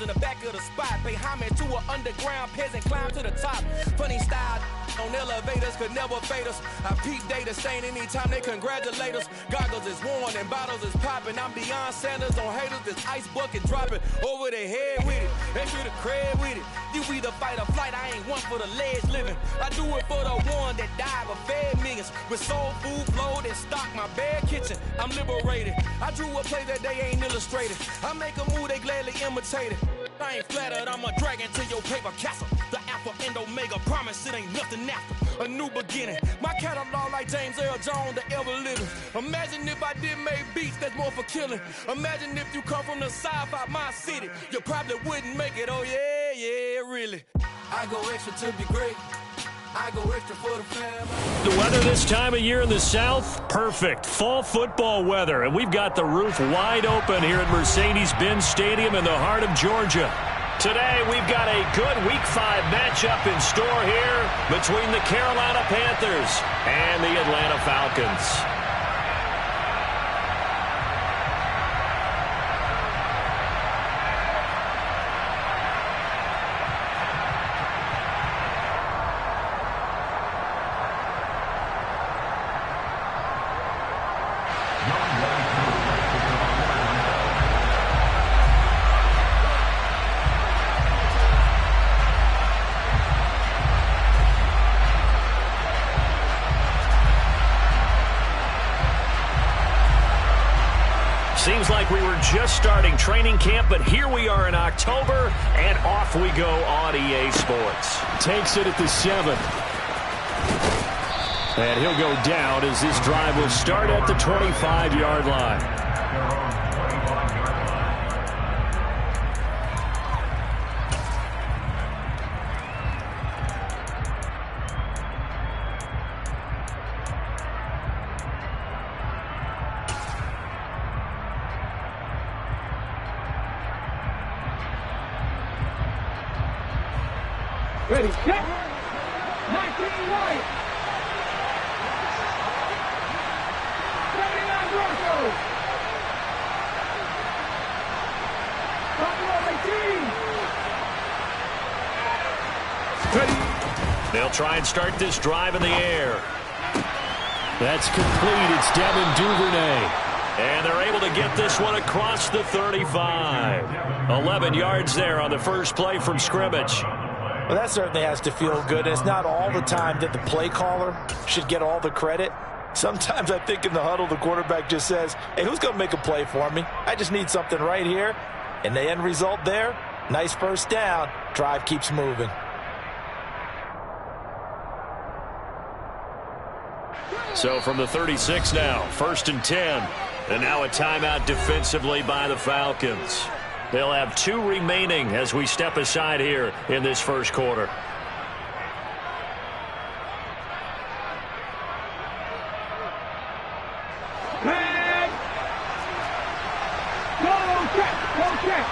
in the back of the spot. Pay homage to an underground peasant, climb to the top. Funny style on elevators could never fade us. I peep data stain anytime they congratulate us. Goggles is worn and bottles is popping. I'm Deion Sanders on haters, this ice bucket dropping over their head with it. Extra the cred with it. You either fight or flight, I ain't one for the ledge living. I do it for the one that died but fed millions. With soul food flowed and stock my bare kitchen. I'm liberated. I drew a play that they ain't illustrated. I make a move they gladly imitated. I ain't flattered, I'm a dragon to your paper castle. The Alpha and Omega, promise it ain't nothing after. A new beginning. My catalog like James Earl Jones, the ever living. Imagine if I did make beats that's more for killing. Imagine if you come from the sci-fi, my city. You probably wouldn't make it, oh yeah, really. I go extra to be great. I go extra for the family. The weather this time of year in the South, perfect. Fall football weather, and we've got the roof wide open here at Mercedes-Benz Stadium in the heart of Georgia. Today, we've got a good Week 5 matchup in store here between the Carolina Panthers and the Atlanta Falcons. Seems like we were just starting training camp, but here we are in October, and off we go on EA Sports. Takes it at the 7. And he'll go down as this drive will start at the 25-yard line. Ready, set. 19 right. 79 Bronco. They'll try and start this drive in the air. That's complete. It's Devin Duvernay. And they're able to get this one across the 35. 11 yards there on the first play from scrimmage. Well, that certainly has to feel good. It's not all the time that the play caller should get all the credit. Sometimes I think in the huddle, the quarterback just says, hey, who's going to make a play for me? I just need something right here. And the end result there, nice first down. Drive keeps moving. So from the 36 now, 1st and 10. And now a timeout defensively by the Falcons. They'll have 2 remaining as we step aside here in this first quarter. Man! Go check! Go check!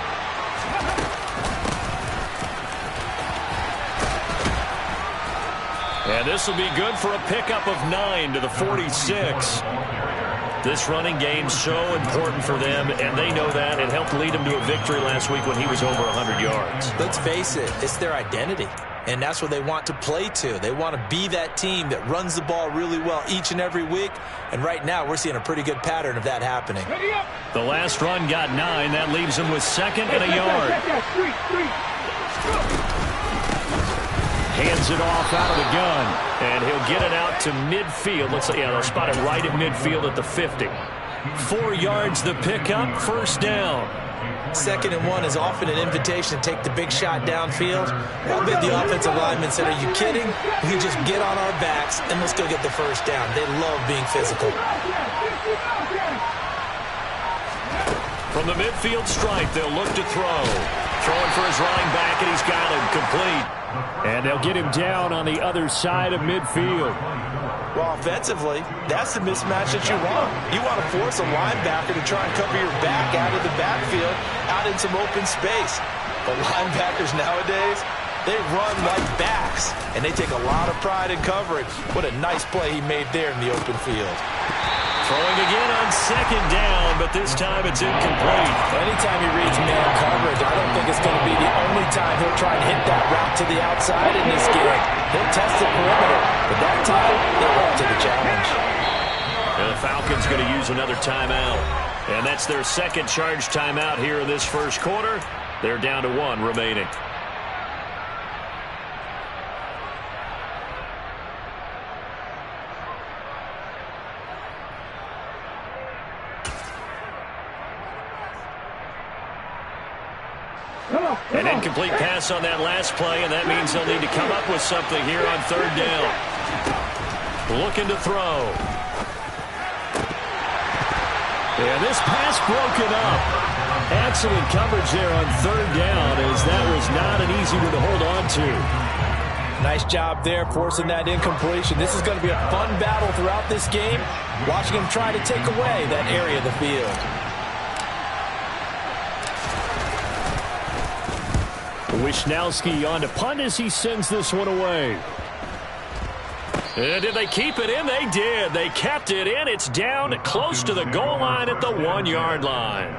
And this will be good for a pickup of 9 to the 46. This running game's so important for them, and they know that. It helped lead them to a victory last week when he was over 100 yards. Let's face it, it's their identity, and that's what they want to play to. They want to be that team that runs the ball really well each and every week, and right now we're seeing a pretty good pattern of that happening. The last run got 9. That leaves them with 2nd and a yard. Hands it off out of the gun, and he'll get it out to midfield. They'll spot it right at midfield at the 50. 4 yards the pickup, first down. 2nd and 1 is often an invitation to take the big shot downfield. I bet the offensive lineman said, are you kidding? We just get on our backs and let's go get the first down. They love being physical. From the midfield stripe, they'll look to throw. Throwing for his running back, and he's got him complete. And they'll get him down on the other side of midfield. Well, offensively, that's the mismatch that you want. You want to force a linebacker to try and cover your back out of the backfield, out in some open space. But linebackers nowadays, they run like backs, and they take a lot of pride in coverage. What a nice play he made there in the open field. Throwing again on second down, but this time it's incomplete. Anytime he reads man coverage, I don't think it's going to be the only time he'll try and hit that route to the outside in this game. He'll test the perimeter, but that time, they're up to the challenge. And the Falcons going to use another timeout. And that's their second charge timeout here in this first quarter. They're down to 1 remaining. An incomplete pass on that last play, and that means they'll need to come up with something here on third down. Looking to throw. And this pass broken up. Excellent coverage there on third down, as that was not an easy one to hold on to. Nice job there forcing that incompletion. This is going to be a fun battle throughout this game, watching him try to take away that area of the field. Wishnowski on to punt as he sends this one away. And did they keep it in? They did. They kept it in. It's down close to the goal line at the 1-yard line.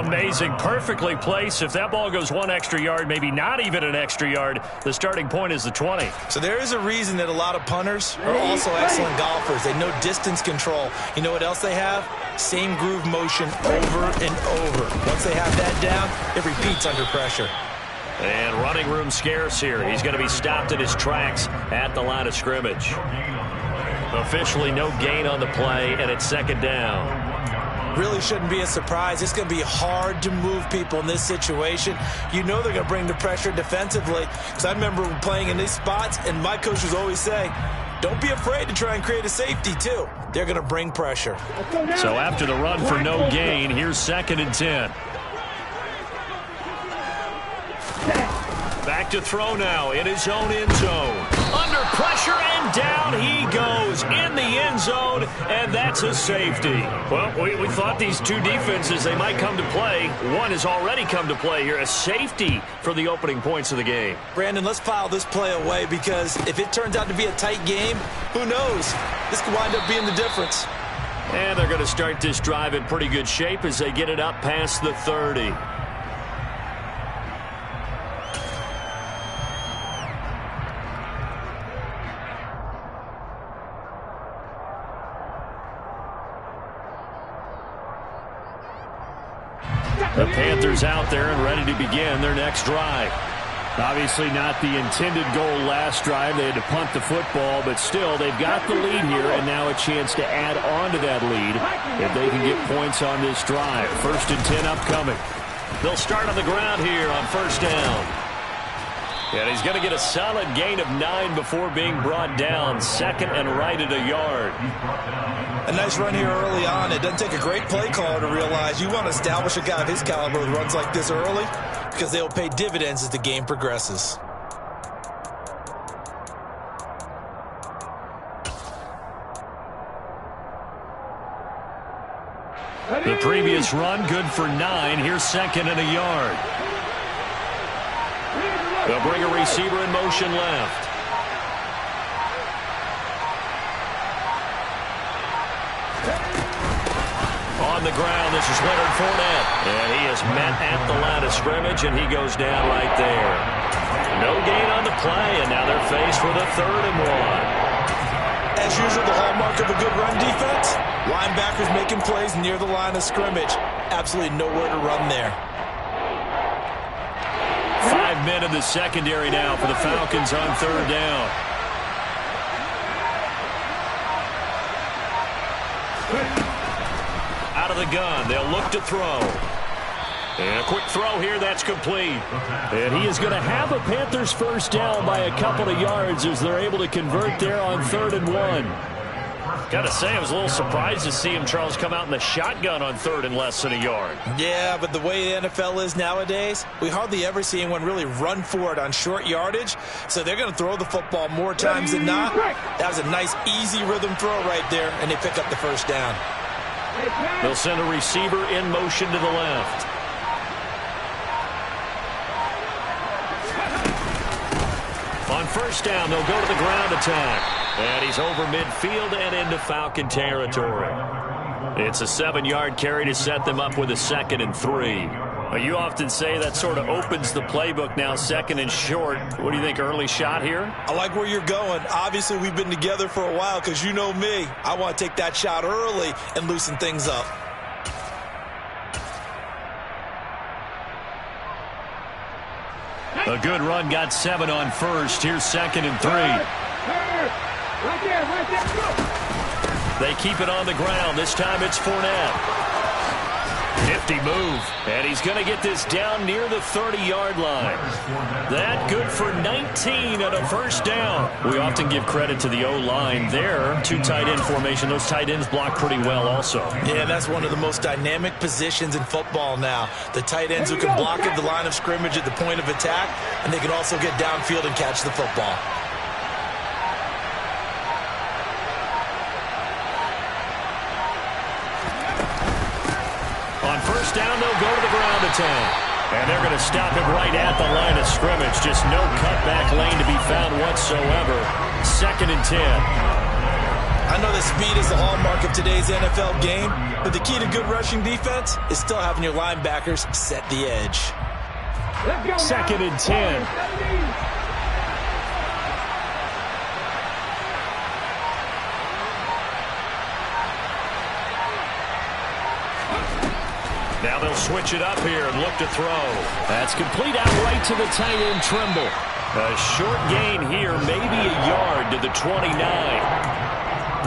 Amazing. Perfectly placed. If that ball goes 1 extra yard, maybe not even an extra yard, the starting point is the 20. So there is a reason that a lot of punters are also excellent golfers. They know distance control. You know what else they have? Same groove motion over and over. Once they have that down, it repeats under pressure. And running room scarce here. He's going to be stopped in his tracks at the line of scrimmage. Officially no gain on the play, and it's second down. Really shouldn't be a surprise. It's going to be hard to move people in this situation. You know they're going to bring the pressure defensively. Because I remember playing in these spots, and my coaches always say, don't be afraid to try and create a safety, too. They're going to bring pressure. So after the run for no gain, here's 2nd and 10. Back to throw now in his own end zone. Under pressure and down he goes in the end zone, and that's a safety. Well, we thought these two defenses, they might come to play. One has already come to play here, a safety for the opening points of the game. Brandon, let's file this play away, because if it turns out to be a tight game, who knows? This could wind up being the difference. And they're going to start this drive in pretty good shape as they get it up past the 30. The Panthers out there and ready to begin their next drive. Obviously not the intended goal last drive. They had to punt the football, but still they've got the lead here, and now a chance to add on to that lead if they can get points on this drive. 1st and 10 upcoming. They'll start on the ground here on 1st down. And he's going to get a solid gain of 9 before being brought down. 2nd and right at a yard. A nice run here early on. It doesn't take a great play caller to realize you want to establish a guy of his caliber who runs like this early, because they'll pay dividends as the game progresses. The previous run good for 9. Here's 2nd and a yard. They'll bring a receiver in motion left. On the ground, this is Leonard Fournette. And he is met at the line of scrimmage, and he goes down right there. No gain on the play, and now they're faced with a 3rd and 1. As usual, the hallmark of a good run defense, linebackers making plays near the line of scrimmage. Absolutely nowhere to run there. 5 men in the secondary now for the Falcons on 3rd down. Out of the gun, they'll look to throw. And a quick throw here, that's complete. And he is going to have a Panthers 1st down by a couple of yards as they're able to convert there on 3rd and 1. Got to say, I was a little surprised to see him, Charles, come out in the shotgun on 3rd and less than a yard. Yeah, but the way the NFL is nowadays, we hardly ever see anyone really run for it on short yardage. So they're going to throw the football more times than not. That was a nice, easy rhythm throw right there, and they pick up the 1st down. They'll send a receiver in motion to the left. On 1st down, they'll go to the ground attack. And he's over midfield and into Falcon territory. It's a 7-yard carry to set them up with a 2nd and 3. Well, you often say that sort of opens the playbook now, 2nd and short. What do you think, early shot here? I like where you're going. Obviously, we've been together for a while because you know me. I want to take that shot early and loosen things up. A good run, got 7 on first. Here's 2nd and 3. Right there, go. They keep it on the ground. This time it's Fournette. Nifty move. And he's going to get this down near the 30-yard line. That good for 19 and a first down. We often give credit to the O-line there. 2 tight end formation. Those tight ends block pretty well also. Yeah, that's one of the most dynamic positions in football now. The tight ends who can block at the line of scrimmage at the point of attack, and they can also get downfield and catch the football. First down, they'll go to the ground attack. And they're going to stop him right at the line of scrimmage. Just no cutback lane to be found whatsoever. 2nd and 10. I know that speed is the hallmark of today's NFL game, but the key to good rushing defense is still having your linebackers set the edge. 2nd and 10. Now they'll switch it up here and look to throw. That's complete out right to the tight end, Trimble. A short gain here, maybe a yard to the 29.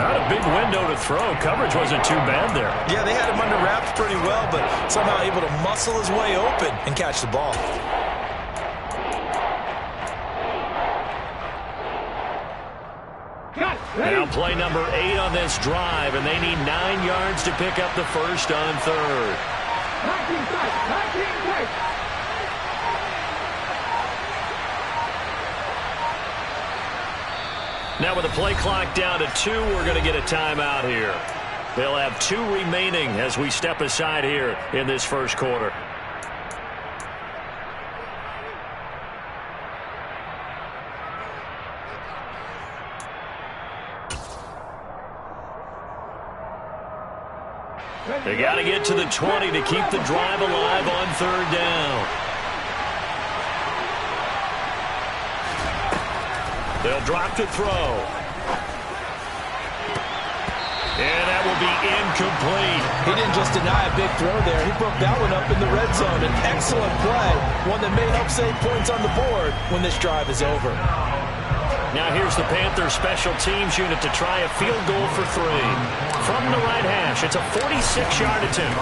Not a big window to throw. Coverage wasn't too bad there. Yeah, they had him under wraps pretty well, but somehow able to muscle his way open and catch the ball. Now play number 8 on this drive, and they need 9 yards to pick up the first on 3rd. Now with the play clock down to 2, we're going to get a timeout here. They'll have 2 remaining as we step aside here in this first quarter. They got to get to the 20 to keep the drive alive on 3rd down. They'll drop to throw. And that will be incomplete. He didn't just deny a big throw there. He broke that one up in the red zone. An excellent play, one that may help save points on the board when this drive is over. Now here's the Panthers special teams unit to try a field goal for 3. From the right hash, it's a 46-yard attempt.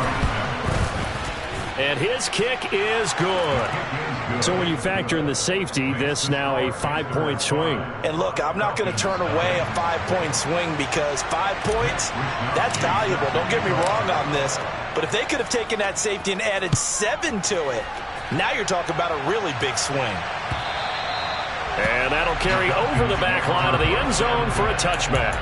And his kick is good. So when you factor in the safety, this now a 5-point swing. And look, I'm not going to turn away a 5-point swing because 5 points, that's valuable. Don't get me wrong on this. But if they could have taken that safety and added 7 to it, now you're talking about a really big swing. And that'll carry over the back line of the end zone for a touchback.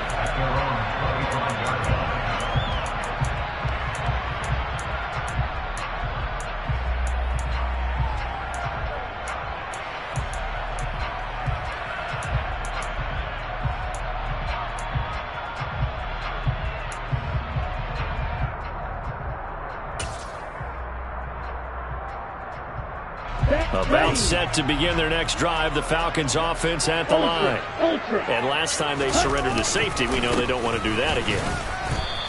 About set to begin their next drive, the Falcons offense at the line. And last time they surrendered to safety, we know they don't want to do that again.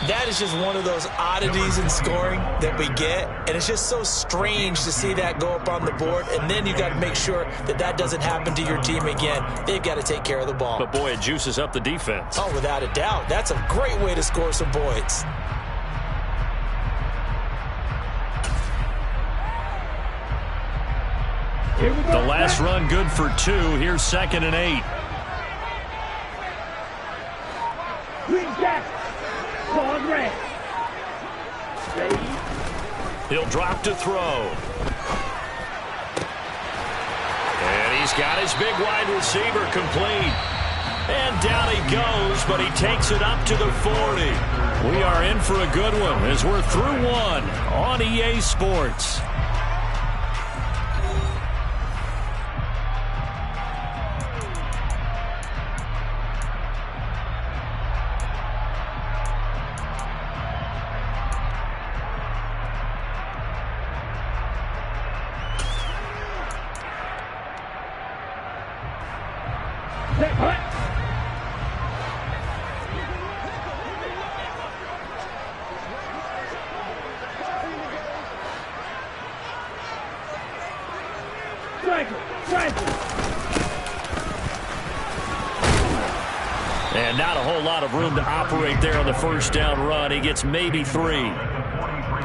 That is just one of those oddities in scoring that we get, and it's just so strange to see that go up on the board, and then you got to make sure that that doesn't happen to your team again. They've got to take care of the ball. But boy, it juices up the defense. Oh, without a doubt. That's a great way to score some points. The last run good for 2. Here's 2nd and 8. He'll drop to throw. And he's got his big wide receiver complete. And down he goes, but he takes it up to the 40. We are in for a good one as we're through 1 on EA Sports. And not a whole lot of room to operate there on the first down run. He gets maybe 3.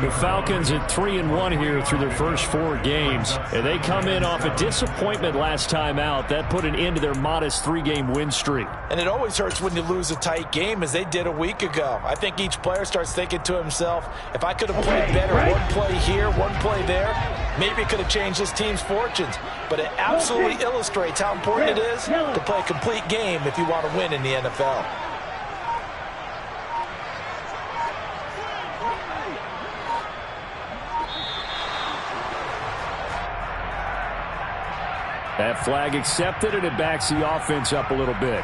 The Falcons at 3-1 here through their first 4 games. And they come in off a disappointment last time out. That put an end to their modest 3-game win streak. And it always hurts when you lose a tight game, as they did a week ago. I think each player starts thinking to himself, if I could have played better one play here, one play there, maybe it could have changed this team's fortunes. But it absolutely illustrates how important it is to play a complete game if you want to win in the NFL. That flag accepted, and it backs the offense up a little bit.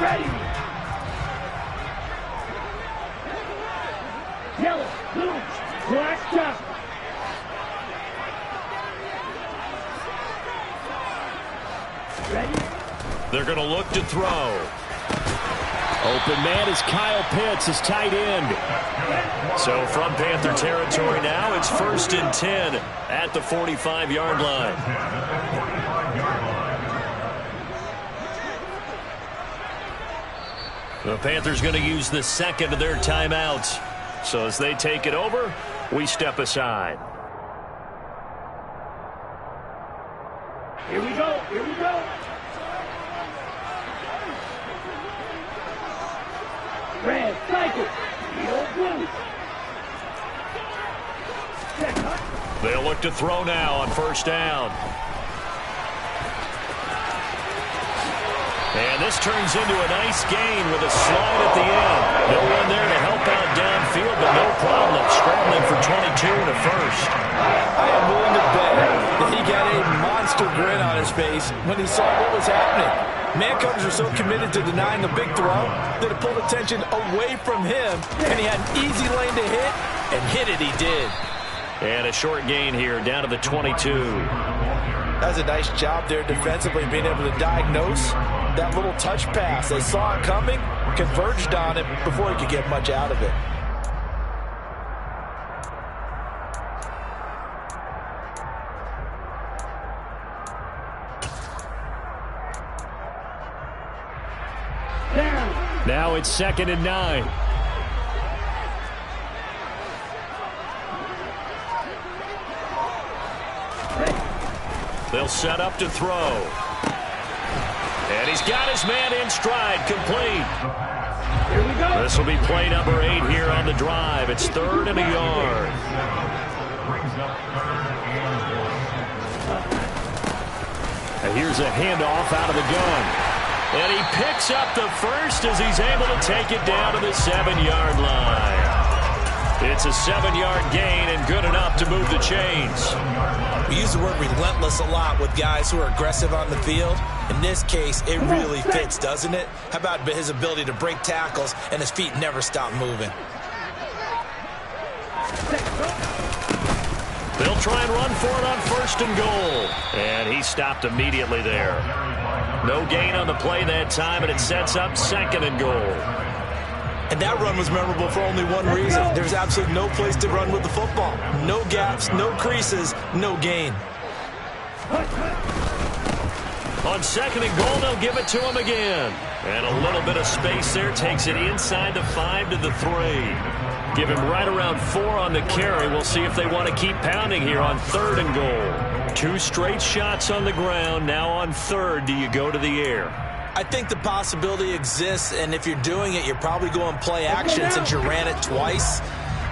Ready. Yellow, blue, black, chocolate. Ready? They're going to look to throw. Open man is Kyle Pitts, his tight end. So from Panther territory now, it's 1st and 10 at the 45-yard line. The Panthers going to use the second of their timeouts. So as they take it over, we step aside. Here we go. Red, cycle, yellow, blue. They'll look to throw now on first down. And this turns into a nice gain with a slide at the end. No one there to help out downfield, but no problem scrambling for 22 and a first. I am willing to bet that he got a monster grin on his face when he saw what was happening. Man coverage are so committed to denying the big throw that it pulled attention away from him, and he had an easy lane to hit, and hit it he did. And a short gain here, down to the 22. That was a nice job there defensively, being able to diagnose that little touch pass. They saw it coming, converged on it before he could get much out of it. Now it's 2nd and 9. They'll set up to throw. And he's got his man in stride, complete. Here we go. This will be play number 8 here on the drive. It's 3rd and a yard. And here's a handoff out of the gun. And he picks up the first as he's able to take it down to the 7-yard line. It's a 7-yard gain and good enough to move the chains. We use the word relentless a lot with guys who are aggressive on the field. In this case, it really fits, doesn't it? How about his ability to break tackles and his feet never stop moving? They'll try and run for it on 1st and goal. And he stopped immediately there. No gain on the play that time, and it sets up 2nd and goal. And that run was memorable for only one reason. There's absolutely no place to run with the football. No gaps, no creases, no gain. On 2nd and goal, they'll give it to him again. And a little bit of space there takes it inside the 5 to the 3. Give him right around 4 on the carry. We'll see if they want to keep pounding here on 3rd and goal. 2 straight shots on the ground. Now on 3rd, do you go to the air? I think the possibility exists, and if you're doing it, you're probably going play action since you ran it twice.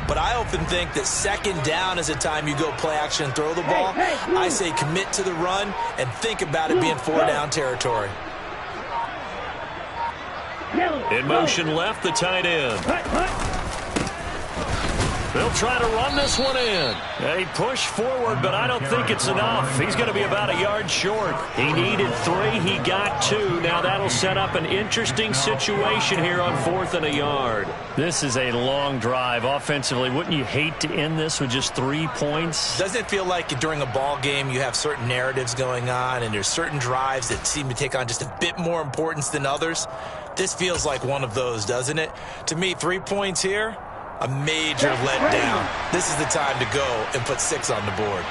But I often think that 2nd down is a time you go play action and throw the ball. I say commit to the run and think about it being 4-down territory. In motion left, the tight end. They'll try to run this one in. They push forward, but I don't think it's enough. He's going to be about a yard short. He needed 3. He got 2. Now that'll set up an interesting situation here on 4th and a yard. This is a long drive offensively. Wouldn't you hate to end this with just 3 points? Doesn't it feel like during a ball game you have certain narratives going on and there's certain drives that seem to take on just a bit more importance than others? This feels like one of those, doesn't it? To me, 3 points here, a major letdown. This is the time to go and put 6 on the board.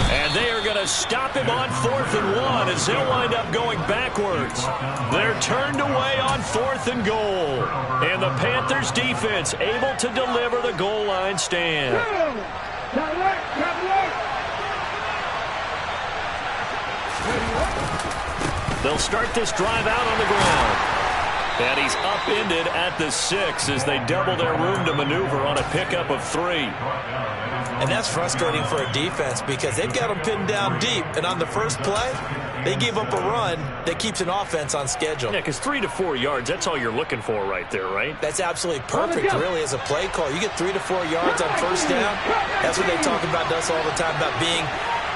And they are going to stop him on 4th and 1 as they'll wind up going backwards. They're turned away on 4th and goal. And the Panthers defense able to deliver the goal line stand. They'll start this drive out on the ground. And he's upended at the 6 as they double their room to maneuver on a pickup of 3. And that's frustrating for a defense because they've got them pinned down deep. And on the first play, they give up a run that keeps an offense on schedule. Yeah, because 3 to 4 yards, that's all you're looking for right there, right? That's absolutely perfect, really, as a play call. You get 3 to 4 yards on first down. That's what they talk about us all the time, about being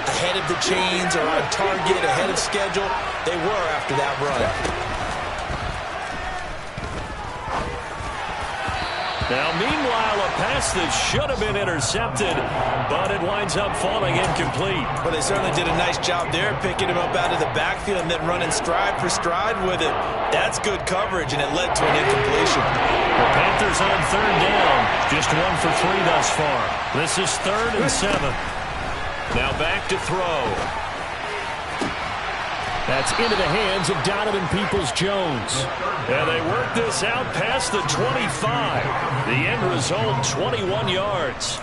ahead of the chains or on target, ahead of schedule. They were after that run. Now, meanwhile, a pass that should have been intercepted, but it winds up falling incomplete. Well, they certainly did a nice job there, picking him up out of the backfield and then running stride for stride with it. That's good coverage, and it led to an incompletion. The Panthers on 3rd down, just 1 for 3 thus far. This is 3rd and 7. Now back to throw. That's into the hands of Donovan Peoples-Jones. And they work this out past the 25. The end result, 21 yards.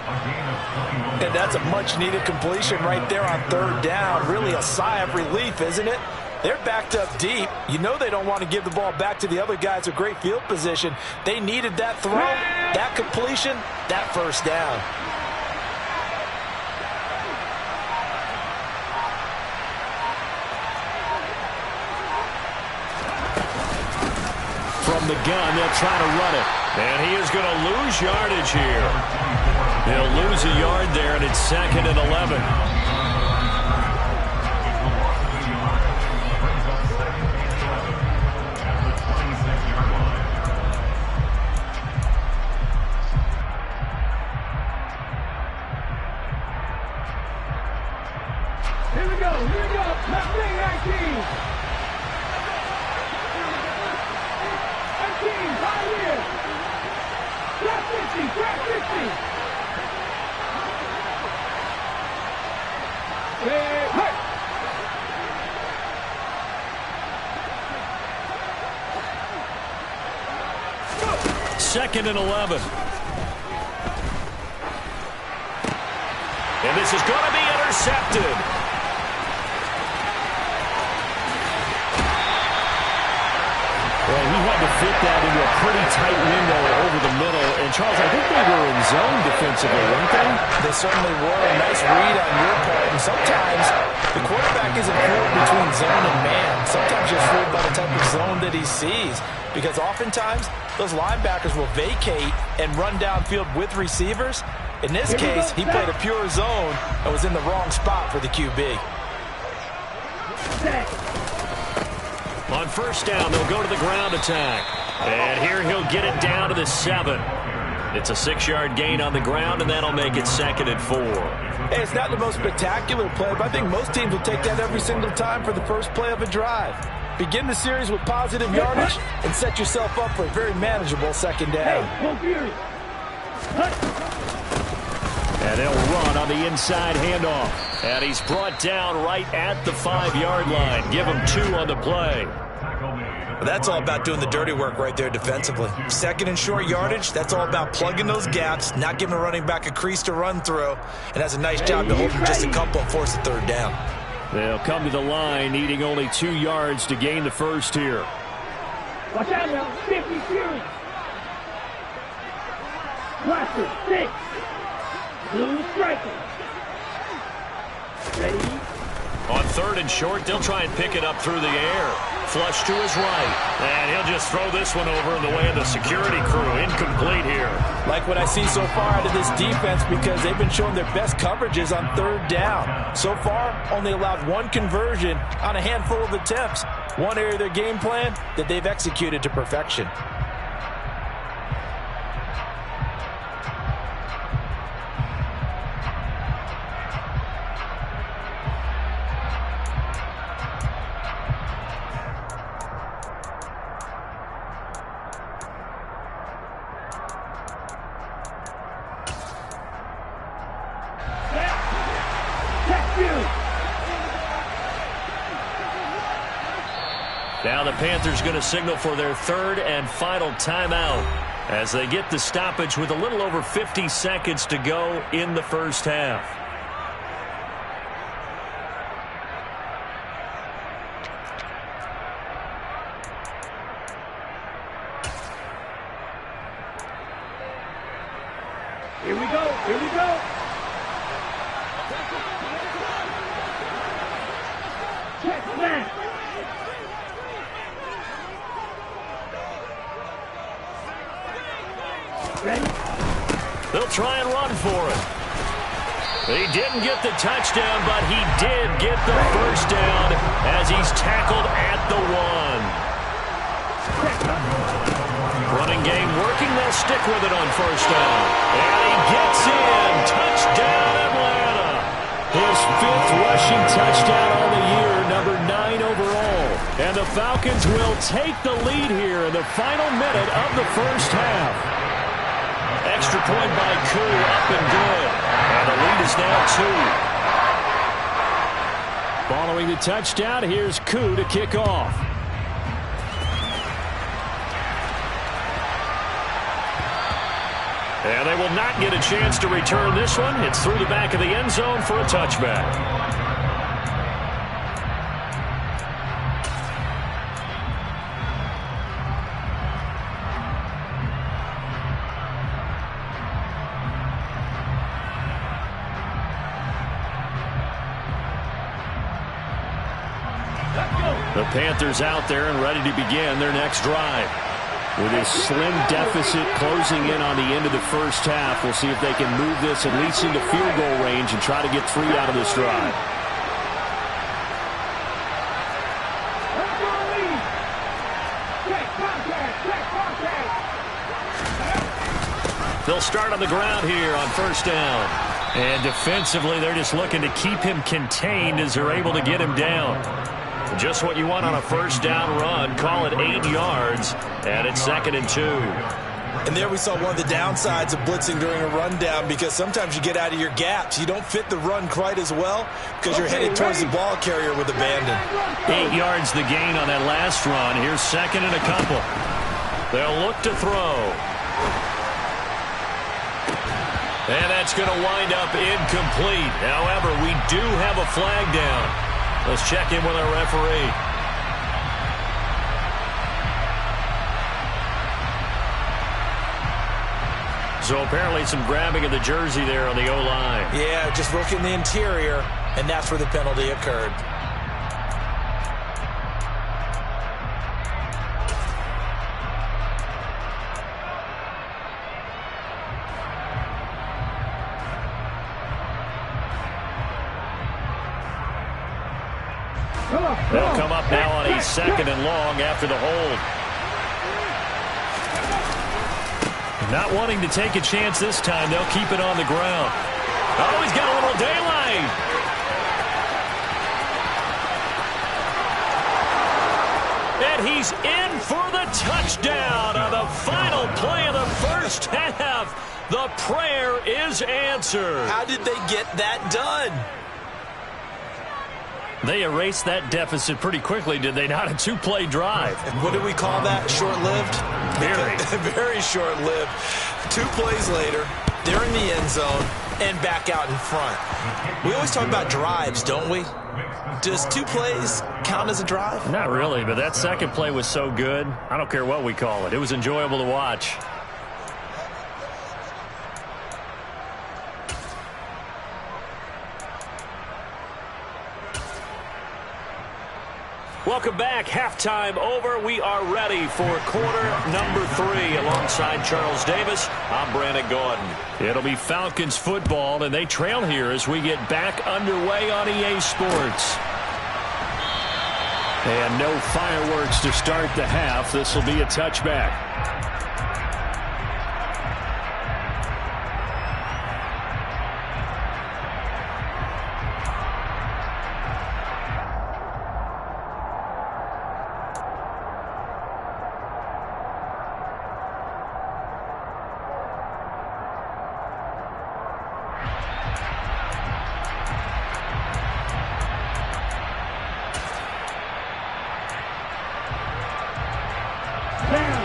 And that's a much-needed completion right there on 3rd down. Really a sigh of relief, isn't it? They're backed up deep. You know they don't want to give the ball back to the other guys with great field position. They needed that throw, that completion, that first down. From the gun, they'll try to run it. And he is going to lose yardage here. He'll lose a yard there, and it's 2nd and 11. Here we go. Let's bring 19. Second and 11. And this is going to be intercepted. Well, he had to fit that into a pretty tight window over the middle. And, Charles, I think they were in zone defensively, weren't they? They certainly were. A nice read on your part. And sometimes the quarterback isn't fooled between zone and man. Sometimes you're fooled by the type of zone that he sees. Because oftentimes, those linebackers will vacate and run downfield with receivers. In this case, he played a pure zone and was in the wrong spot for the QB. On first down, they'll go to the ground attack. And here he'll get it down to the 7. It's a 6-yard gain on the ground, and that'll make it 2nd and 4. Hey, it's not the most spectacular play, but I think most teams will take that every single time for the first play of a drive. Begin the series with positive yardage and set yourself up for a very manageable 2nd down. And they'll run on the inside handoff. And he's brought down right at the 5-yard line. Give him 2 on the play. Well, that's all about doing the dirty work right there defensively. 2nd and short yardage, that's all about plugging those gaps, not giving a running back a crease to run through, and has a nice job to hold him just a couple and force the 3rd down. They'll come to the line, needing only 2 yards to gain the first here. Watch out now, 50 series. Cluster, 6. Blue striker. Ready? On 3rd and short. They'll try and pick it up through the air. Flush to his right. And he'll just throw this one over in the way of the security crew. Incomplete here. Like what I see so far out of this defense, because they've been showing their best coverages on 3rd down. So far, only allowed 1 conversion on a handful of attempts. One area of their game plan that they've executed to perfection. Now the Panthers going to signal for their 3rd and final timeout as they get the stoppage with a little over 50 seconds to go in the first half. Here we go. Here we go. Check that. They'll try and run for it. He didn't get the touchdown, but he did get the first down as he's tackled at the 1. Running game working. They'll stick with it on first down. And he gets in. Touchdown, Atlanta. His 5th rushing touchdown on the year, number 9 overall. And the Falcons will take the lead here in the final minute of the first half. Extra point by Koo, up and good. And the lead is now 2. Following the touchdown, here's Koo to kick off. And they will not get a chance to return this one. It's through the back of the end zone for a touchback. The Panthers out there and ready to begin their next drive. With a slim deficit closing in on the end of the first half, we'll see if they can move this at least into field goal range and try to get 3 out of this drive. They'll start on the ground here on first down. And defensively, they're just looking to keep him contained as they're able to get him down. Just what you want on a first down run. Call it 8 yards, and it's 2nd and 2. And there we saw one of the downsides of blitzing during a rundown, because sometimes you get out of your gaps. You don't fit the run quite as well because you're headed towards the ball carrier with abandon. 8 yards the gain on that last run. Here's 2nd and a couple. They'll look to throw. And that's going to wind up incomplete. However, we do have a flag down. Let's check in with our referee. So apparently some grabbing of the jersey there on the O-line. Yeah, just working the interior, and that's where the penalty occurred. They'll come up now on a 2nd and long after the hold. Not wanting to take a chance this time, they'll keep it on the ground. Oh, he's got a little daylight. And he's in for the touchdown on the final play of the first half. The prayer is answered. How did they get that done? They erased that deficit pretty quickly, did they not? A 2-play drive. What do we call that? Short-lived? Very. Very short-lived. 2 plays later, they're in the end zone and back out in front. We always talk about drives, don't we? Does 2 plays count as a drive? Not really, but that second play was so good. I don't care what we call it. It was enjoyable to watch. Welcome back. Halftime over. We are ready for quarter number 3. Alongside Charles Davis, I'm Brandon Gordon. It'll be Falcons football, and they trail here as we get back underway on EA Sports. And no fireworks to start the half. This will be a touchback.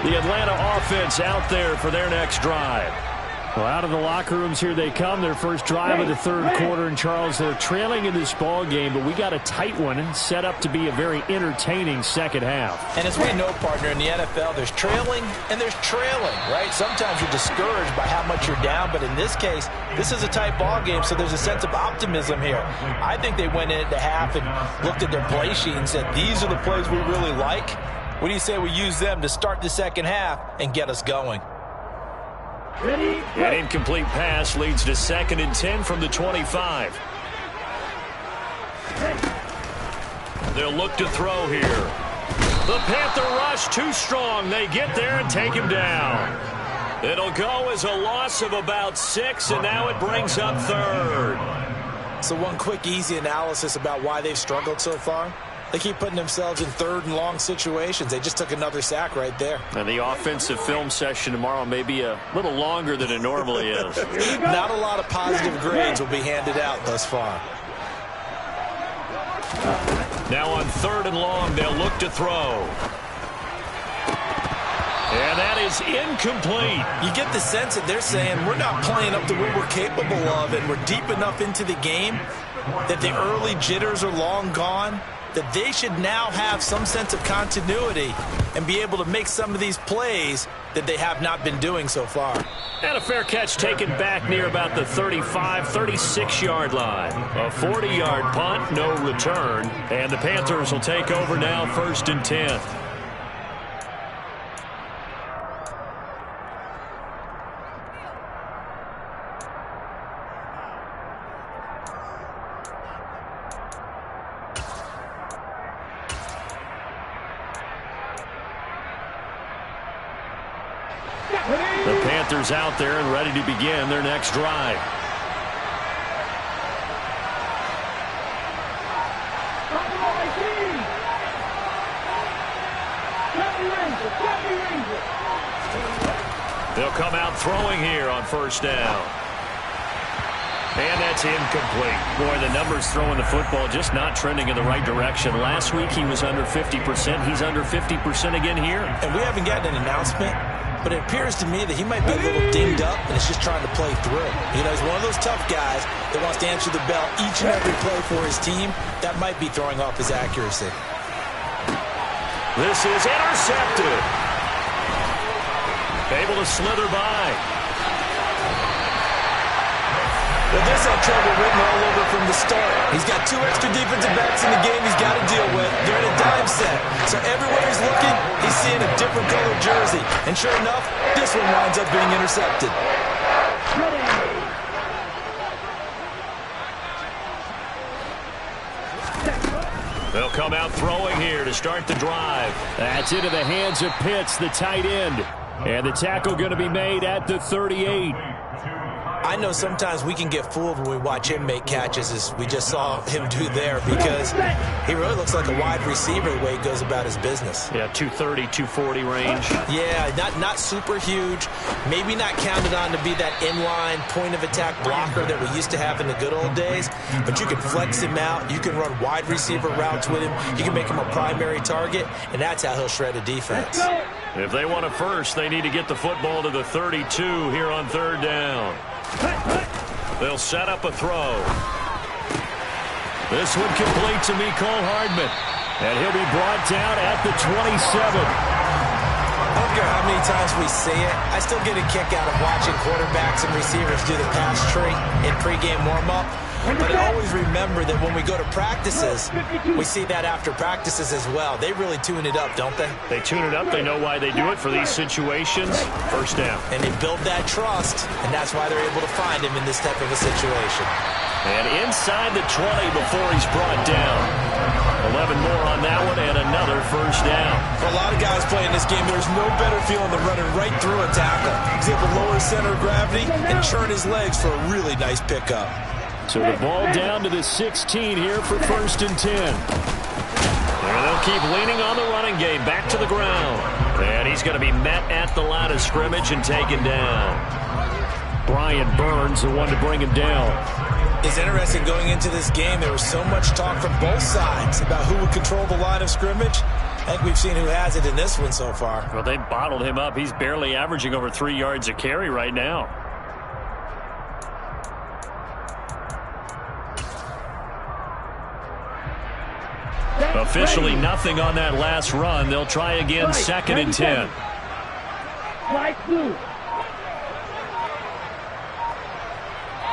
The Atlanta offense out there for their next drive. Well, out of the locker rooms here they come. Their first drive of the third quarter. And, Charles, they're trailing in this ball game, but we got a tight one set up to be a very entertaining second half. And as we know, partner, in the NFL, there's trailing and there's trailing, right? Sometimes you're discouraged by how much you're down, but in this case, this is a tight ball game, so there's a sense of optimism here. I think they went into half and looked at their play sheet and said, these are the plays we really like. What do you say we use them to start the second half and get us going? An incomplete pass leads to 2nd and 10 from the 25. They'll look to throw here. The Panther rush too strong. They get there and take him down. It'll go as a loss of about 6, and now it brings up 3rd. So one quick, easy analysis about why they've struggled so far. They keep putting themselves in 3rd and long situations. They just took another sack right there. And the offensive film session tomorrow may be a little longer than it normally is. Not a lot of positive grades will be handed out thus far. Now on 3rd and long, they'll look to throw. And that is incomplete. You get the sense that they're saying we're not playing up to what we're capable of, and we're deep enough into the game that the early jitters are long gone, that they should now have some sense of continuity and be able to make some of these plays that they have not been doing so far. And a fair catch taken back near about the 35, 36-yard line. A 40-yard punt, no return. And the Panthers will take over now, 1st and 10. The Panthers out there and ready to begin their next drive. They'll come out throwing here on 1st down. And that's incomplete. Boy, the numbers throwing the football just not trending in the right direction. Last week he was under 50%. He's under 50% again here. And we haven't gotten an announcement, but it appears to me that he might be a little dinged up and is just trying to play through. You know, he's one of those tough guys that wants to answer the bell each and every play for his team. That might be throwing off his accuracy. This is intercepted. Able to slither by. Well, this had trouble written all over from the start. He's got 2 extra defensive backs in the game he's got to deal with. They're in a dime set. So everywhere he's looking, he's seeing a different colored jersey. And sure enough, this one winds up being intercepted. They'll come out throwing here to start the drive. That's into the hands of Pitts, the tight end. And the tackle going to be made at the 38. I know sometimes we can get fooled when we watch him make catches, as we just saw him do there, because he really looks like a wide receiver the way he goes about his business. Yeah, 230, 240 range. Yeah, not super huge. Maybe not counted on to be that inline point-of-attack blocker that we used to have in the good old days, but you can flex him out. You can run wide receiver routes with him. You can make him a primary target, and that's how he'll shred a defense. If they want a first, they need to get the football to the 32 here on 3rd down. They'll set up a throw. This one complete to Mecole Hardman. And he'll be brought down at the 27. don't care how many times we see it, I still get a kick out of watching quarterbacks and receivers do the pass tree in pregame warm-up. But I always remember that when we go to practices, we see that after practices as well. They really tune it up, don't they? They tune it up. They know why they do it for these situations. First down. And they build that trust, and that's why they're able to find him in this type of a situation. And inside the 20 before he's brought down. 11 more on that one, and another first down. For a lot of guys playing this game, there's no better feeling than running right through a tackle. He's able to lower his center of gravity and churn his legs for a really nice pickup. So the ball down to the 16 here for 1st and 10. And they'll keep leaning on the running game. Back to the ground. And he's going to be met at the line of scrimmage and taken down. Brian Burns, the one to bring him down. It's interesting going into this game. There was so much talk from both sides about who would control the line of scrimmage. I think we've seen who has it in this one so far. Well, they bottled him up. He's barely averaging over 3 yards a carry right now. Officially nothing on that last run. They'll try again, 2nd and 10. Slide through.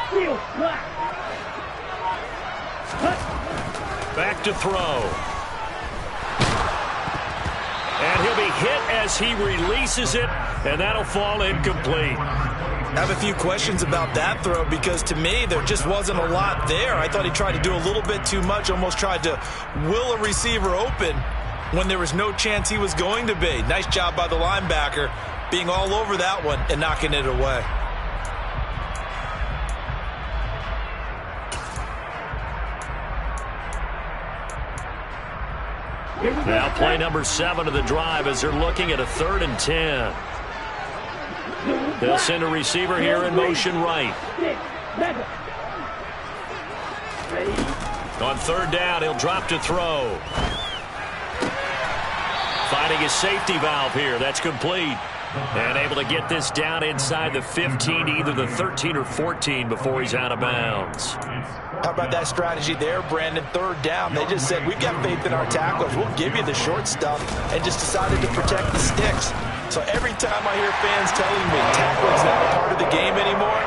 Steal, slap. Back to throw. And he'll be hit as he releases it, and that'll fall incomplete. I have a few questions about that throw because to me there just wasn't a lot there. I thought he tried to do a little bit too much, almost tried to will a receiver open when there was no chance he was going to be. Nice job by the linebacker being all over that one and knocking it away. Now play number 7 of the drive as they're looking at a 3rd and 10. They'll send a receiver here in motion right. On 3rd down, he'll drop to throw. Finding his safety valve here. That's complete. And able to get this down inside the 15, either the 13 or 14 before he's out of bounds. How about that strategy there, Brandon? 3rd down. They just said, we've got faith in our tacklers. We'll give you the short stuff, and just decided to protect the sticks. So every time I hear fans telling me tackling's not a part of the game anymore,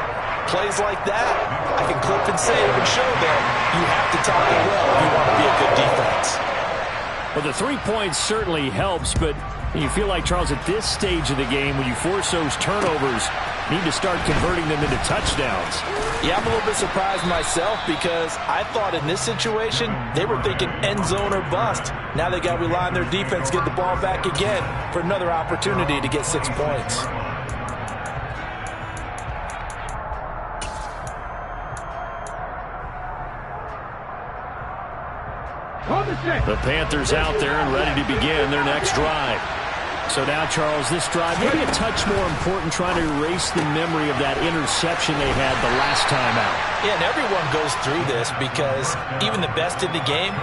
plays like that, I can clip and save and show them you have to tackle well if you want to be a good defense. Well, the 3 points certainly helps, but you feel like, Charles, at this stage of the game, when you force those turnovers, you need to start converting them into touchdowns. Yeah, I'm a little bit surprised myself because I thought in this situation, they were thinking end zone or bust. Now they got to rely on their defense to get the ball back again for another opportunity to get 6 points. The Panthers out there and ready to begin their next drive. So now, Charles, this drive maybe a touch more important, trying to erase the memory of that interception they had the last time out. Yeah, and everyone goes through this because even the best in the game,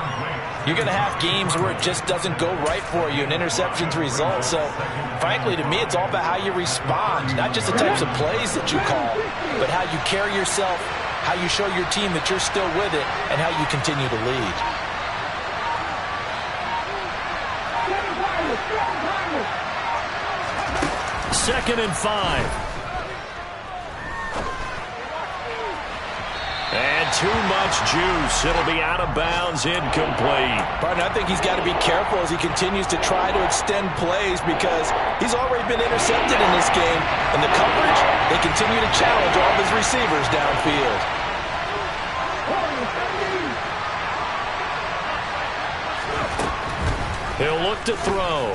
you're going to have games where it just doesn't go right for you and interceptions result. So, frankly, to me, it's all about how you respond, not just the types of plays that you call, but how you carry yourself, how you show your team that you're still with it, and how you continue to lead. Second and 5. And too much juice. It'll be out of bounds, incomplete. Barton, I think he's got to be careful as he continues to try to extend plays because he's already been intercepted in this game. And the coverage, they continue to challenge all of his receivers downfield. He'll look to throw.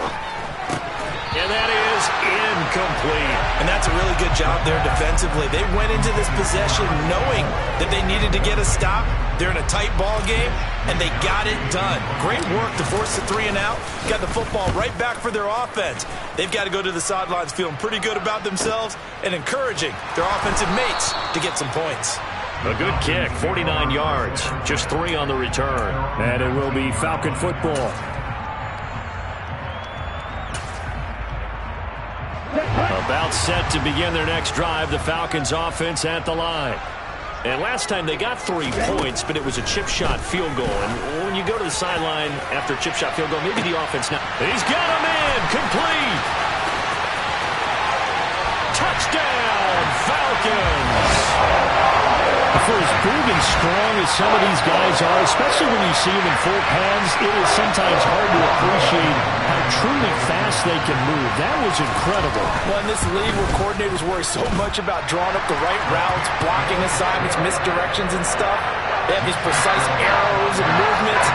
And that is incomplete. And that's a really good job there defensively. They went into this possession knowing that they needed to get a stop. They're in a tight ball game, and they got it done. Great work to force the 3 and out. Got the football right back for their offense. They've got to go to the sidelines feeling pretty good about themselves and encouraging their offensive mates to get some points. A good kick, 49 yards. Just 3 on the return. And it will be Falcon football. About set to begin their next drive. The Falcons offense at the line. And last time they got 3 points, but it was a chip shot field goal. And when you go to the sideline after a chip shot field goal, maybe the offense now. He's got him in, complete. Touchdown, Falcons! For as big and strong as some of these guys are, especially when you see them in full pads, it is sometimes hard to appreciate how truly fast they can move. That was incredible. Well, in this league where coordinators worry so much about drawing up the right routes, blocking assignments, misdirections and stuff, they have these precise arrows and movements.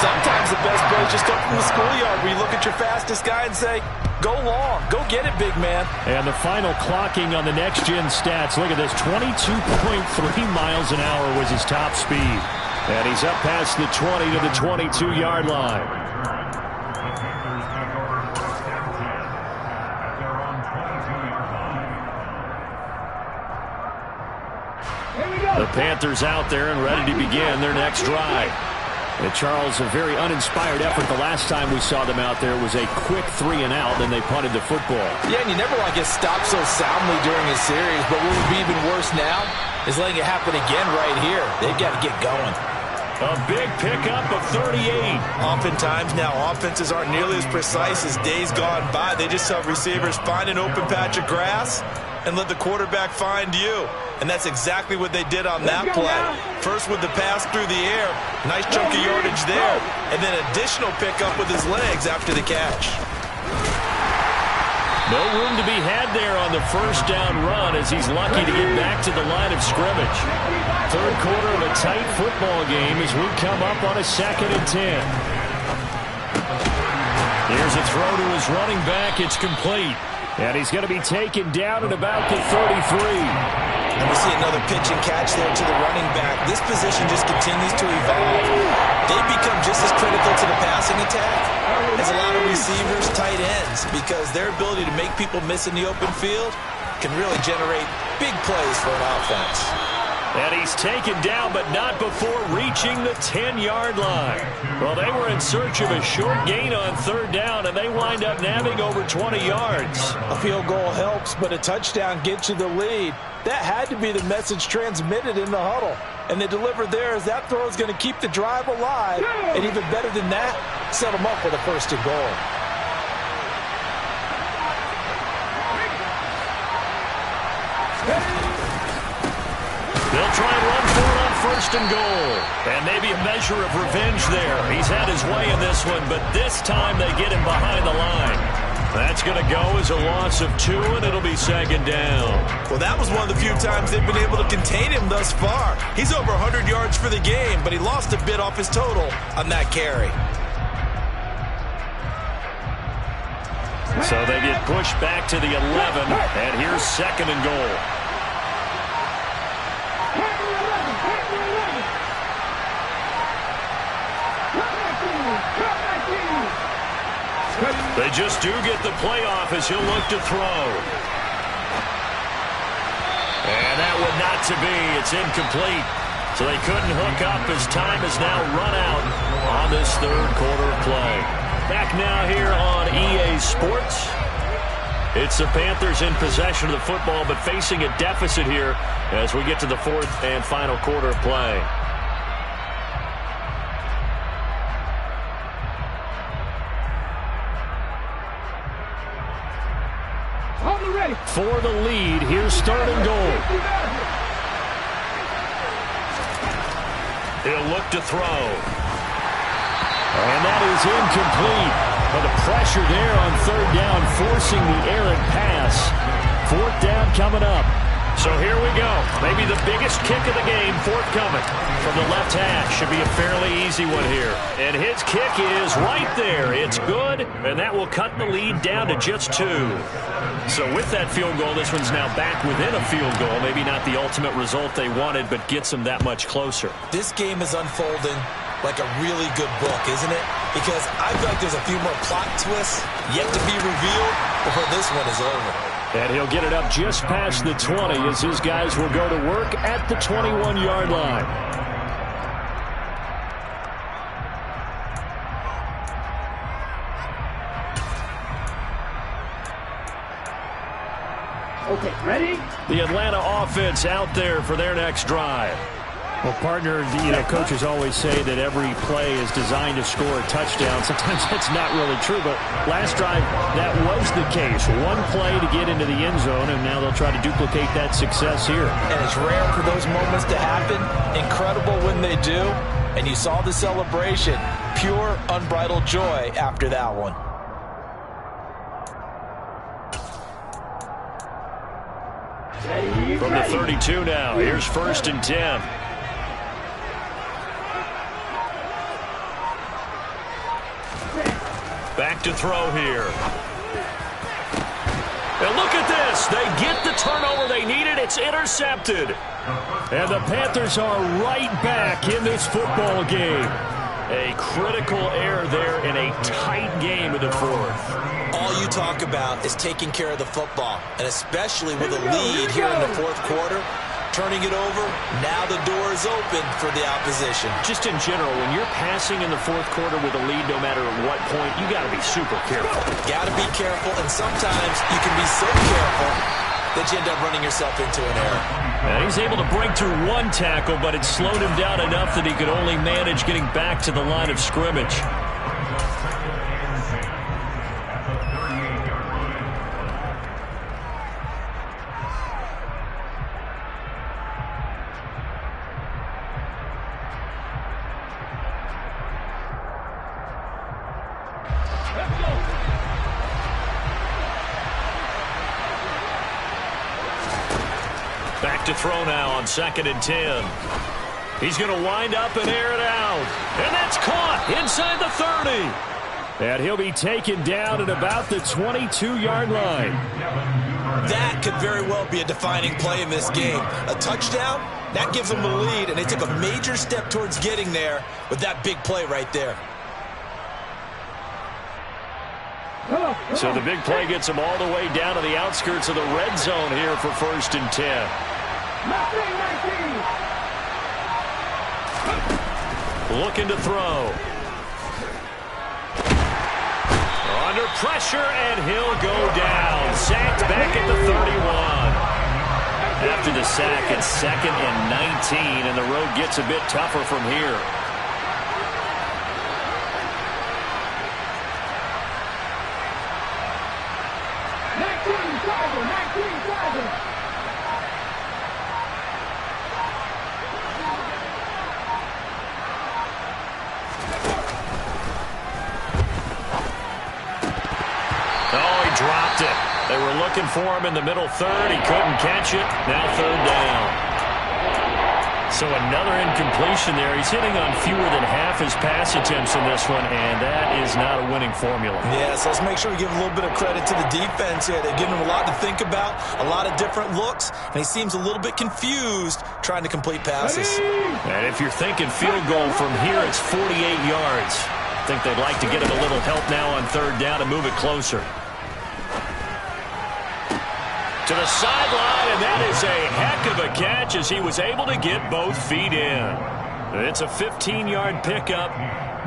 Sometimes the best plays just come from the schoolyard where you look at your fastest guy and say, go long. Go get it, big man. And the final clocking on the next-gen stats. Look at this. 22.3 miles an hour was his top speed. And he's up past the 20 to the 22-yard line. The Panthers out there and ready to begin their next drive. And Charles, a very uninspired effort the last time we saw them out there. It was a quick 3-and-out, then they punted the football. Yeah, and you never want to get stopped so soundly during a series, but what would be even worse now is letting it happen again right here. They've got to get going. A big pickup of 38. Oftentimes now, offenses aren't nearly as precise as days gone by. They just have receivers find an open patch of grass and let the quarterback find you. And that's exactly what they did on that play. First with the pass through the air, nice chunk of yardage there, and then additional pickup with his legs after the catch. No room to be had there on the first down run as he's lucky to get back to the line of scrimmage. Third quarter of a tight football game as we come up on a 2nd and 10. Here's a throw to his running back. It's complete. And he's going to be taken down at about the 33. And we see another pitch and catch there to the running back. This position just continues to evolve. They become just as critical to the passing attack as a lot of receivers, tight ends, because their ability to make people miss in the open field can really generate big plays for an offense. And he's taken down, but not before reaching the 10-yard line. Well, they were in search of a short gain on 3rd down, and they wind up nabbing over 20 yards. A field goal helps, but a touchdown gets you the lead. That had to be the message transmitted in the huddle. And they delivered there as that throw is going to keep the drive alive. And even better than that, set them up with a 1st and goal. They'll try and run for it on 1st and goal. And maybe a measure of revenge there. He's had his way in this one, but this time they get him behind the line. That's going to go as a loss of 2, and it'll be 2nd down. Well, that was one of the few times they've been able to contain him thus far. He's over 100 yards for the game, but he lost a bit off his total on that carry. So they get pushed back to the 11, and here's 2nd and goal. They just do get the playoff as he'll look to throw. And that would not to be. It's incomplete. So they couldn't hook up as time has now run out on this 3rd quarter play. Back now here on EA Sports. It's the Panthers in possession of the football, but facing a deficit here as we get to the 4th and final quarter of play. For the lead, here's 3rd and goal. He'll look to throw. And that is incomplete. But the pressure there on 3rd down, forcing the errant pass. 4th down coming up. So here we go. Maybe the biggest kick of the game forthcoming from the left hash. Should be a fairly easy one here. And his kick is right there. It's good, and that will cut the lead down to just 2. So with that field goal, this one's now back within a field goal. Maybe not the ultimate result they wanted, but gets them that much closer. This game is unfolding like a really good book, isn't it? Because I feel like there's a few more plot twists yet to be revealed before this one is over. And he'll get it up just past the 20 as his guys will go to work at the 21-yard line. Okay, ready? The Atlanta offense out there for their next drive. Well, partner, coaches always say that every play is designed to score a touchdown. Sometimes that's not really true, but last drive, that was the case. One play to get into the end zone, and now they'll try to duplicate that success here. And it's rare for those moments to happen. Incredible when they do. And you saw the celebration. Pure, unbridled joy after that one. From the 32 now, here's 1st and 10. Back to throw here. And look at this. They get the turnover they needed. It's intercepted. And the Panthers are right back in this football game. A critical error there in a tight game in the 4th. All you talk about is taking care of the football, and especially with a lead here in the 4th quarter. Turning it over, now the door is open for the opposition. Just in general, when you're passing in the 4th quarter with a lead, no matter at what point, you got to be super careful. Got to be careful, and sometimes you can be so careful that you end up running yourself into an error. And he's able to break through one tackle, but it slowed him down enough that he could only manage getting back to the line of scrimmage. Back to throw now on 2nd and 10. He's going to wind up and air it out. And that's caught inside the 30. And he'll be taken down at about the 22-yard line. That could very well be a defining play in this game. A touchdown, that gives them the lead, and they took a major step towards getting there with that big play right there. So the big play gets them all the way down to the outskirts of the red zone here for 1st and 10. Looking to throw. Under pressure, and he'll go down. Sacked back at the 31. After the sack, it's 2nd and 19, and the road gets a bit tougher from here. Dropped it. They were looking for him in the middle 3rd. He couldn't catch it. Now 3rd down. So another incompletion there. He's hitting on fewer than half his pass attempts in this one, and that is not a winning formula. Yeah, so let's make sure we give a little bit of credit to the defense here. They've given him a lot to think about, a lot of different looks, and he seems a little bit confused trying to complete passes. And if you're thinking field goal from here, it's 48 yards. I think they'd like to get him a little help now on 3rd down and move it closer. To the sideline, and that is a heck of a catch as he was able to get both feet in. It's a 15-yard pickup,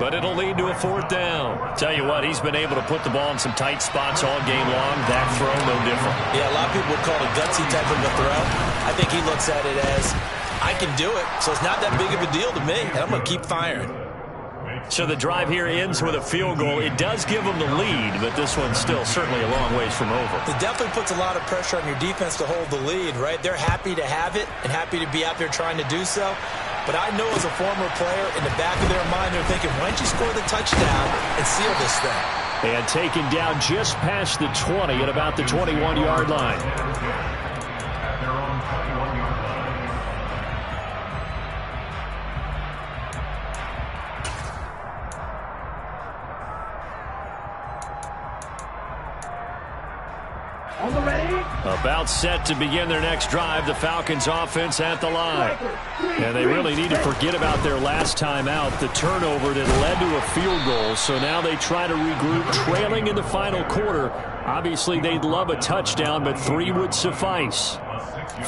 but it'll lead to a 4th down. Tell you what, he's been able to put the ball in some tight spots all game long. That throw, no different. Yeah, a lot of people would call it a gutsy type of a throw. I think he looks at it as, I can do it, so it's not that big of a deal to me, and I'm going to keep firing. So the drive here ends with a field goal. It does give them the lead, but this one's still certainly a long ways from over. It definitely puts a lot of pressure on your defense to hold the lead, right? They're happy to have it and happy to be out there trying to do so. But I know as a former player, in the back of their mind, they're thinking, why don't you score the touchdown and seal this thing? And taken down just past the 20 at about the 21-yard line. About set to begin their next drive, the Falcons offense at the line. And they really need to forget about their last time out, the turnover that led to a field goal. So now they try to regroup, trailing in the final quarter. Obviously, they'd love a touchdown, but 3 would suffice.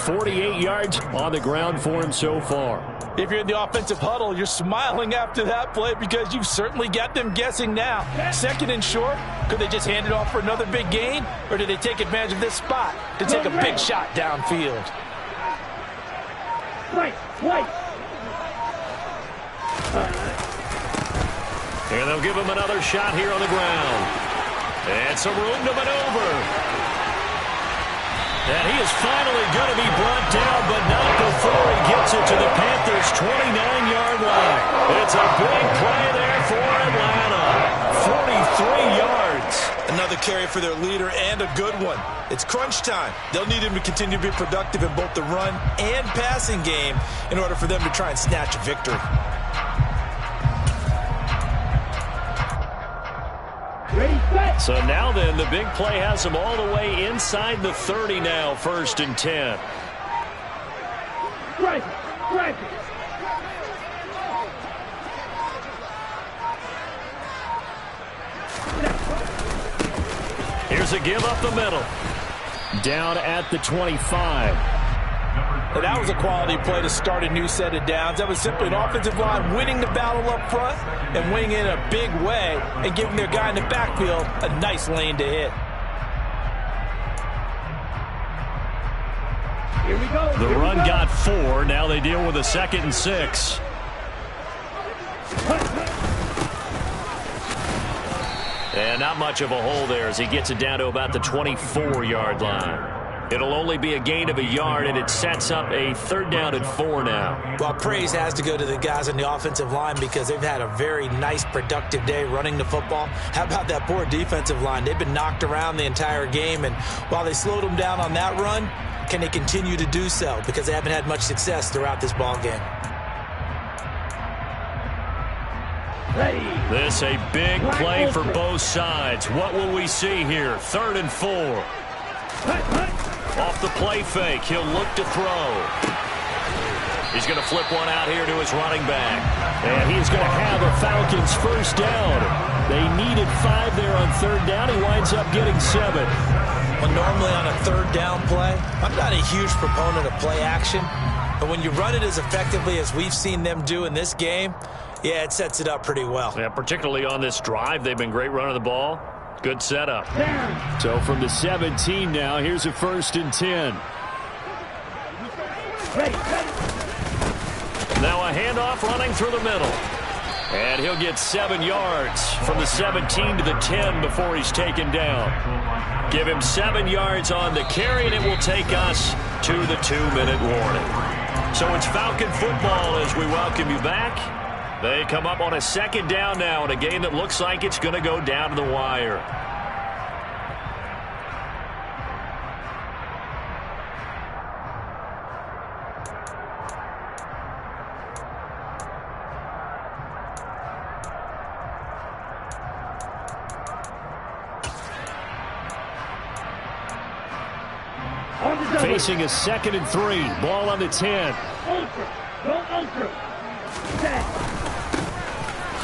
48 yards on the ground for him so far. If you're in the offensive huddle, you're smiling after that play because you've certainly got them guessing now. 2nd and short, could they just hand it off for another big gain? Or did they take advantage of this spot to take a big shot downfield? And they'll give him another shot here on the ground. And some room to maneuver. And he is finally going to be brought down, but not before he gets it to the Panthers' 29-yard line. It's a big play there for Atlanta. 43 yards. Another carry for their leader and a good one. It's crunch time. They'll need him to continue to be productive in both the run and passing game in order for them to try and snatch a victory. So now then, the big play has them all the way inside the 30 now, 1st and 10. Here's a give up the middle. Down at the 25. And that was a quality play to start a new set of downs. That was simply an offensive line winning the battle up front and winning in a big way and giving their guy in the backfield a nice lane to hit. Here we go. The run got 4. Now they deal with a 2nd and 6. And not much of a hole there as he gets it down to about the 24-yard line. It'll only be a gain of a yard, and it sets up a 3rd down and 4 now. Well, praise has to go to the guys on the offensive line because they've had a very nice, productive day running the football. How about that poor defensive line? They've been knocked around the entire game, and while they slowed them down on that run, can they continue to do so? Because they haven't had much success throughout this ball game. This a big play for both sides. What will we see here? 3rd and 4. Off the play fake, he'll look to throw. He's going to flip one out here to his running back. And he's going to have a Falcons 1st down. They needed 5 there on 3rd down. He winds up getting 7. Well, normally on a 3rd down play, I'm not a huge proponent of play action. But when you run it as effectively as we've seen them do in this game, yeah, it sets it up pretty well. Yeah, particularly on this drive, they've been great running the ball. Good setup. So from the 17 now, here's a 1st and 10. Now a handoff running through the middle. And he'll get 7 yards from the 17 to the 10 before he's taken down. Give him 7 yards on the carry, and it will take us to the 2-minute warning. So it's Falcon football as we welcome you back. They come up on a 2nd down now in a game that looks like it's going to go down to the wire. Facing a 2nd and 3. Ball on the 10.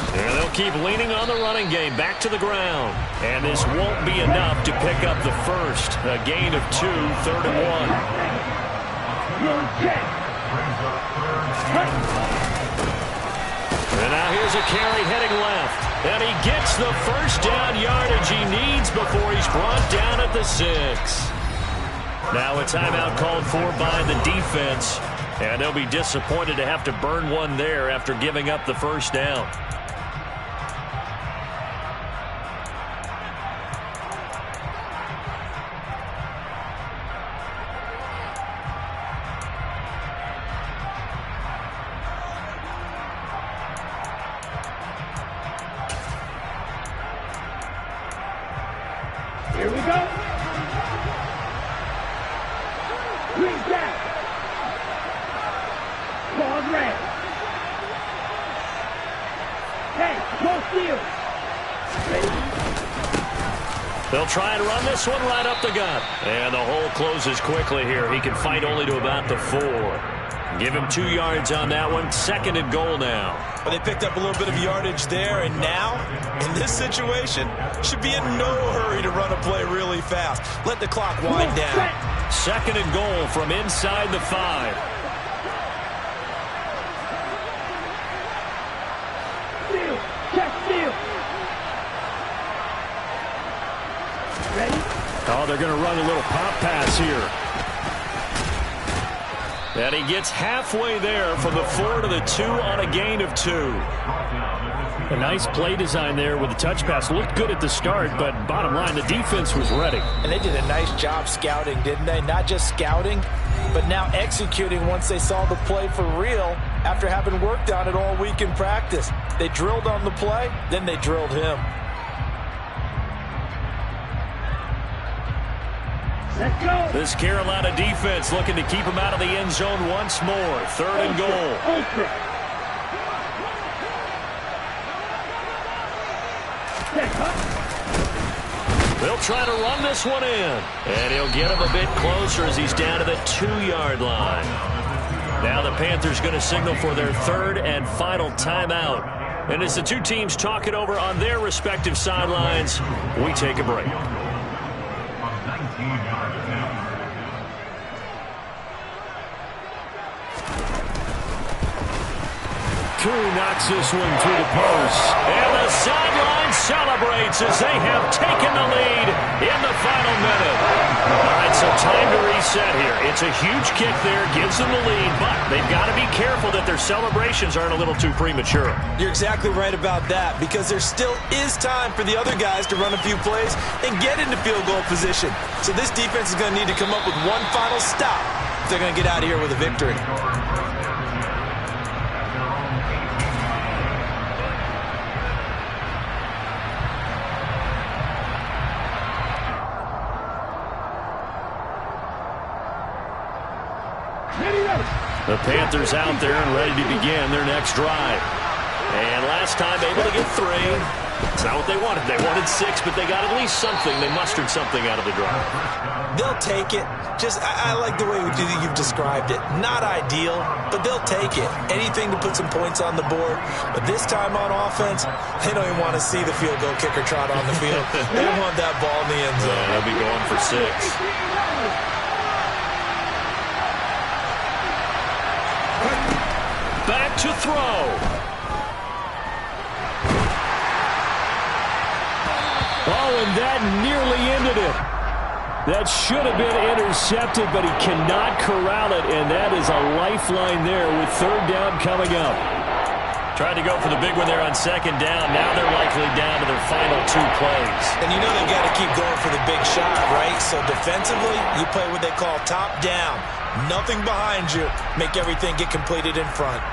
And they'll keep leaning on the running game. Back to the ground. And this won't be enough to pick up the 1st. A gain of 2, 3rd and 1. And now here's a carry heading left. And he gets the 1st down yardage he needs before he's brought down at the 6. Now a timeout called for by the defense. And they'll be disappointed to have to burn one there after giving up the 1st down. Here we go. Green jack. Ball red. Hey, no steal. They'll try and run this one right up the gut. And the hole closes quickly here. He can fight only to about the 4. Give him 2 yards on that one. 2nd and goal now. Well, they picked up a little bit of yardage there, and now, in this situation, should be in no hurry to run a play really fast. Let the clock wind down. 2nd and goal from inside the 5. Steal. Check steal. Ready? Oh, they're going to run a little pop pass here. And he gets halfway there from the 4 to the 2 on a gain of 2. A nice play design there with the touch pass. Looked good at the start, but bottom line, the defense was ready. And they did a nice job scouting, didn't they? Not just scouting, but now executing once they saw the play for real after having worked on it all week in practice. They drilled on the play, then they drilled him. Let's go. This Carolina defense looking to keep him out of the end zone once more. 3rd and goal. Ultra. They'll try to run this one in. And he'll get him a bit closer as he's down to the 2-yard line. Now the Panthers going to signal for their 3rd and final timeout. And as the two teams talk it over on their respective sidelines, we take a break. Drew knocks this one through the post. And the sideline celebrates as they have taken the lead in the final minute. All right, so time to reset here. It's a huge kick there, gives them the lead, but they've got to be careful that their celebrations aren't a little too premature. You're exactly right about that, because there still is time for the other guys to run a few plays and get into field goal position. So this defense is going to need to come up with one final stop if they're going to get out of here with a victory. The Panthers out there and ready to begin their next drive. And last time able to get 3. It's not what they wanted. They wanted 6, but they got at least something. They mustered something out of the drive. They'll take it. I like the way you've described it. Not ideal, but they'll take it. Anything to put some points on the board. But this time on offense, they don't even want to see the field goal kicker trot on the field. They want that ball in the end zone. Yeah, they'll be going for 6. Back to throw. Oh, and that nearly ended it. That should have been intercepted, but he cannot corral it, and that is a lifeline there with 3rd down coming up. Tried to go for the big one there on 2nd down. Now they're likely down to their final 2 plays. And you know they've got to keep going for the big shot, right? So defensively, you play what they call top down. Nothing behind you. Make everything get completed in front.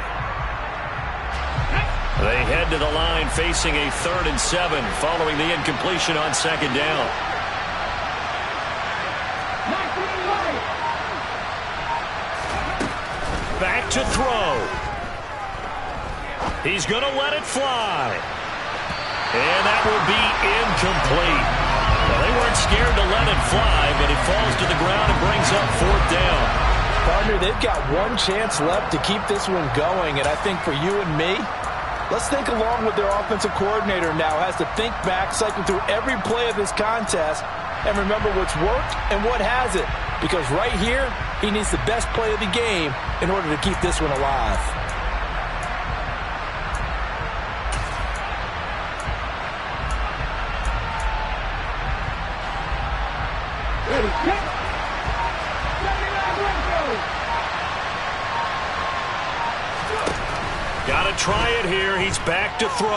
They head to the line facing a 3rd and 7 following the incompletion on 2nd down. Back to throw. He's going to let it fly. And that will be incomplete. Well, they weren't scared to let it fly, but it falls to the ground and brings up 4th down. Partner, they've got one chance left to keep this one going, and I think for you and me, let's think along with their offensive coordinator now has to think back, cycle through every play of this contest, and remember what's worked and what hasn't. Because right here, he needs the best play of the game in order to keep this one alive. Got to try it here. He's back to throw.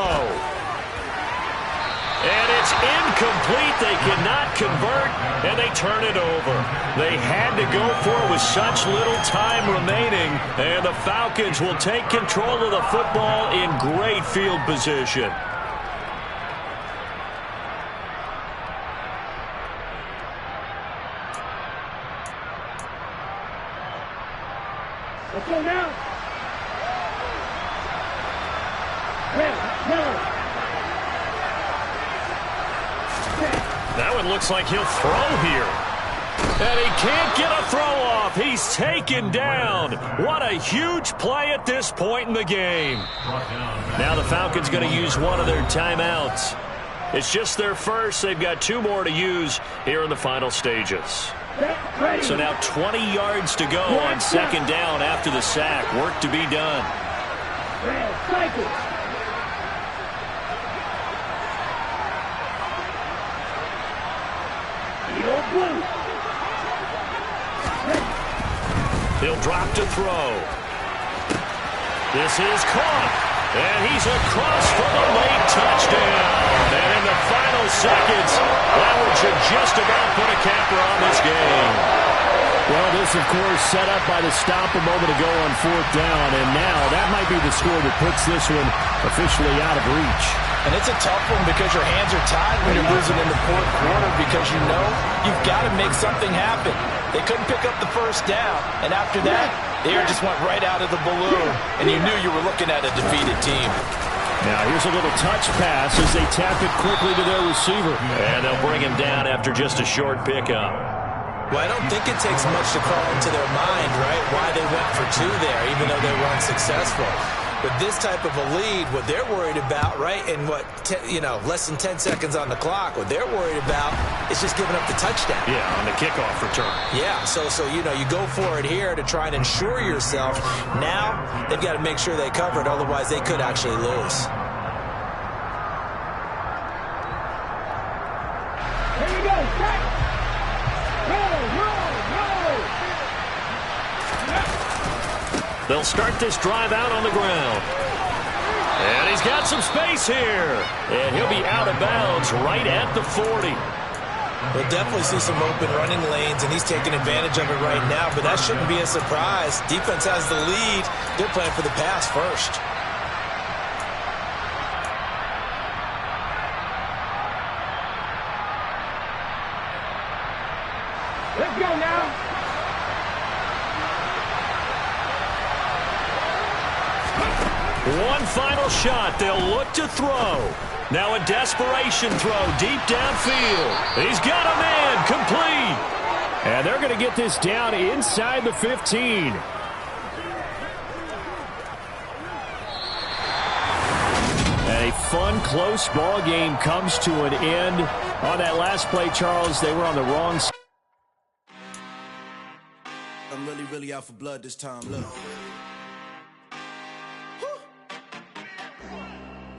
And it's incomplete. They cannot convert, and they turn it over. They had to go for it with such little time remaining, and the Falcons will take control of the football in great field position. Let's go now. That one looks like he'll throw here. And he can't get a throw off. He's taken down. What a huge play at this point in the game. Now the Falcons going to use one of their timeouts. It's just their first. They've got 2 more to use here in the final stages. So now 20 yards to go on 2nd down after the sack. Work to be done. He'll drop to throw. This is caught. And he's across for the just about put a capper on this game. Well, this, of course, set up by the stop a moment ago on 4th down, and now that might be the score that puts this one officially out of reach. And it's a tough one because your hands are tied when you're losing in the 4th quarter because you know you've got to make something happen. They couldn't pick up the first down, and after that, the air just went right out of the balloon, and you knew you were looking at a defeated team. Now here's a little touch pass as they tap it quickly to their receiver. And they'll bring him down after just a short pickup. Well, I don't think it takes much to call into their mind, right, why they went for 2 there, even though they were unsuccessful. With this type of a lead, what they're worried about, right, and less than 10 seconds on the clock, what they're worried about is just giving up the touchdown. Yeah, on the kickoff return. Yeah, so you go for it here to try and ensure yourself. Now they've got to make sure they cover it, otherwise they could actually lose. Here we go, strike! They'll start this drive out on the ground. And he's got some space here. And he'll be out of bounds right at the 40. We'll definitely see some open running lanes, and he's taking advantage of it right now, but that shouldn't be a surprise. Defense has the lead. They're playing for the pass first. Let's go now. One final shot. They'll look to throw. Now a desperation throw deep downfield. He's got a man complete. And they're going to get this down inside the 15. And a fun, close ball game comes to an end. On that last play, Charles, they were on the wrong side. I'm really out for blood this time. Look.